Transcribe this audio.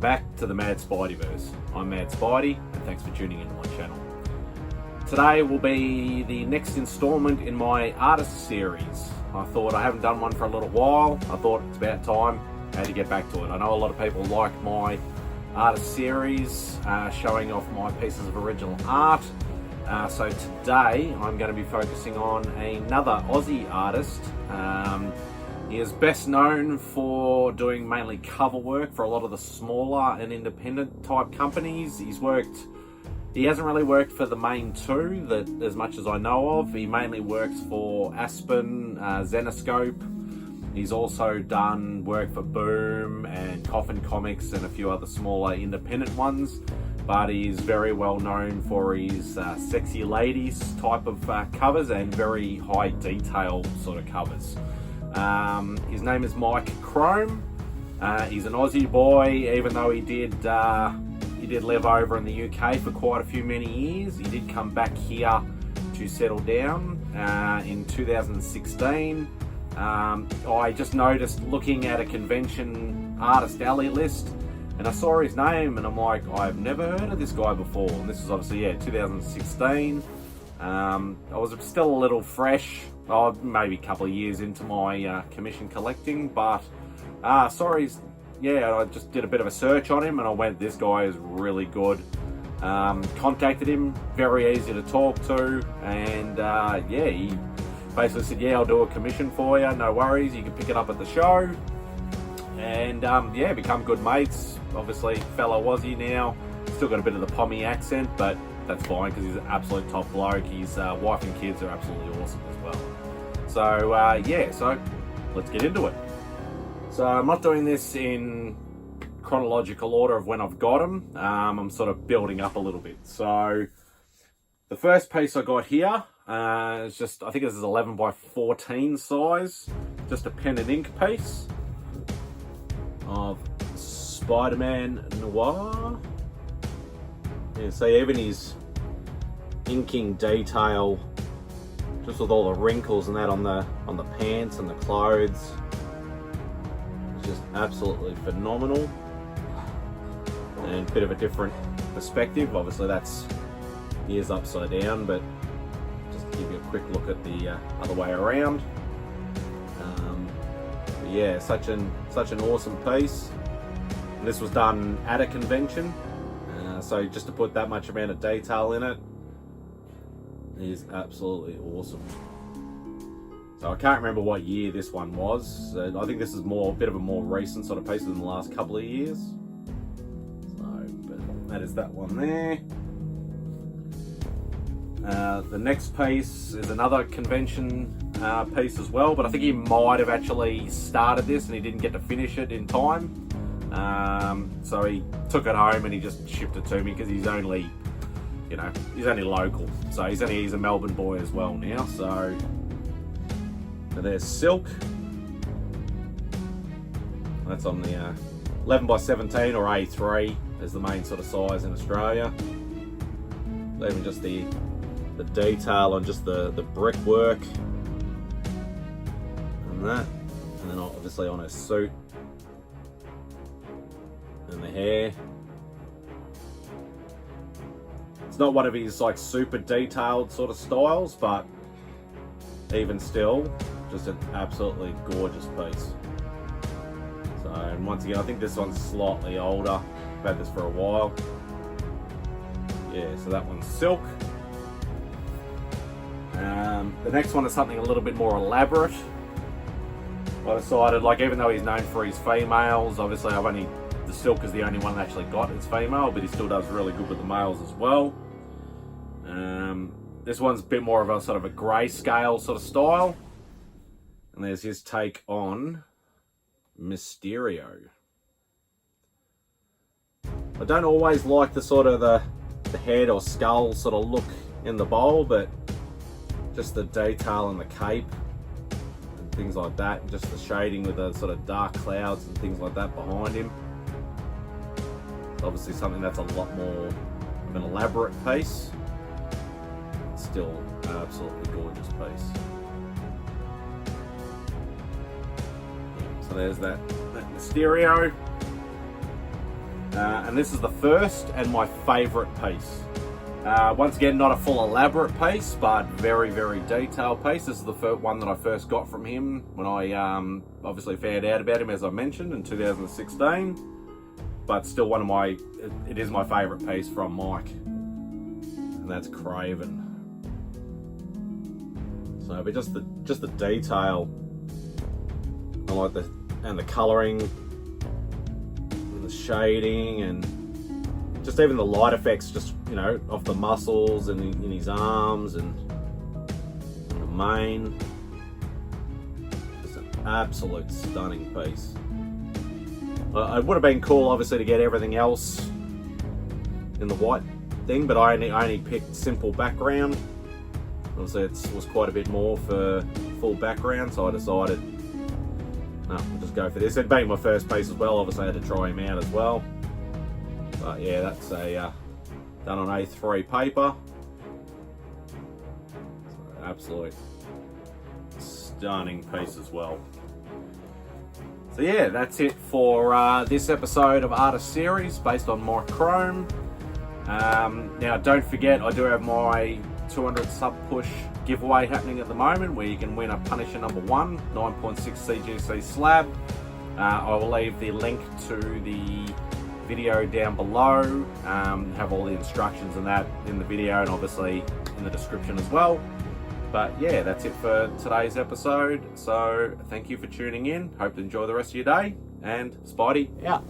back to the Mad Spideyverse. I'm Mad Spidey, and thanks for tuning into my channel. Today will be the next installment in my artist series. I thought I haven't done one for a little while. I thought it's about time I had to get back to it. I know a lot of people like my artist series, showing off my pieces of original art. So today I'm going to be focusing on another Aussie artist. He is best known for doing mainly cover work for a lot of the smaller and independent type companies. He hasn't really worked for the main two, that as much as I know of. He mainly works for Aspen, Zenoscope. He's also done work for Boom and Coffin Comics and a few other smaller independent ones. But he's very well known for his sexy ladies type of covers and very high detail sort of covers. His name is Mike Krome. He's an Aussie boy, even though he did live over in the UK for quite many years. He did come back here to settle down in 2016. I just noticed looking at a convention artist alley list, and I saw his name and I'm like, I've never heard of this guy before. And this is obviously 2016. I was still a little fresh, maybe a couple of years into my commission collecting, but I just did a bit of a search on him and I went, this guy is really good. Contacted him, very easy to talk to, and he basically said, I'll do a commission for you, no worries, you can pick it up at the show. And become good mates. Obviously fellow Aussie now, still got a bit of the Pommy accent, but that's fine because he's an absolute top bloke. His wife and kids are absolutely awesome as well. So let's get into it. So I'm not doing this in chronological order of when I've got them. I'm sort of building up a little bit. So the first piece I got here is just, I think this is 11 by 14 size, just a pen and ink piece of Spider-Man Noir. Yeah, so even his inking detail, just with all the wrinkles and that on the pants and the clothes, it's just absolutely phenomenal. And a bit of a different perspective. Obviously that's ears upside down, but just to give you a quick look at the other way around. Such an awesome piece. And this was done at a convention, so just to put that much amount of detail in it is absolutely awesome. So I can't remember what year this one was. I think this is a bit of a more recent sort of piece in the last couple of years. So, but that is that one there. The next piece is another convention piece as well, but I think he might have actually started this and he didn't get to finish it in time. So he took it home and he just shipped it to me because he's only local. So he's a Melbourne boy as well now. So there's Silk. That's on the 11 by 17 or A3 is the main sort of size in Australia. Even just the detail on just the brickwork and that, and then obviously on her suit and the hair. It's not one of his like super detailed sort of styles, but even still, just an absolutely gorgeous piece. So, and once again, I think this one's slightly older. I've had this for a while. So that one's Silk. The next one is something a little bit more elaborate. I decided, even though he's known for his females, obviously the Silk is the only one that actually got his female, but he still does really good with the males as well. This one's a bit more of a sort of a grayscale sort of style. And there's his take on Mysterio. I don't always like the sort of the head or skull sort of look in the bowl, but just the detail in the cape and things like that, just the shading with the sort of dark clouds and things like that behind him. It's obviously something that's a lot more of an elaborate piece. It's still an absolutely gorgeous piece. So there's that Mysterio. And this is the first and my favourite piece. Once again, not a full elaborate piece, but very, very detailed piece. This is the first one that I first got from him when I obviously found out about him, as I mentioned, in 2016. But still one of my, it is my favourite piece from Mike. And that's Craven. So, but just the detail, I like the colouring, and the shading, and just even the light effects, just, you know, off the muscles and in his arms and the mane. Just an absolute stunning piece. It would have been cool, obviously, to get everything else in the white thing, but I only picked simple background. Obviously, it was quite a bit more for full background, so I decided, no, we'll just go for this. It being my first piece as well, obviously I had to try him out as well. But yeah, that's a done on A3 paper. So, absolute stunning piece as well. So yeah, that's it for this episode of Artist Series based on Mike Krome. Now don't forget, I do have my 200 sub push giveaway happening at the moment, where you can win a Punisher number 1 9.6 CGC slab. I will leave the link to the video down below, have all the instructions and that in the video, and obviously in the description as well. But yeah, that's it for today's episode. So thank you for tuning in. Hope to enjoy the rest of your day, and Spidey out.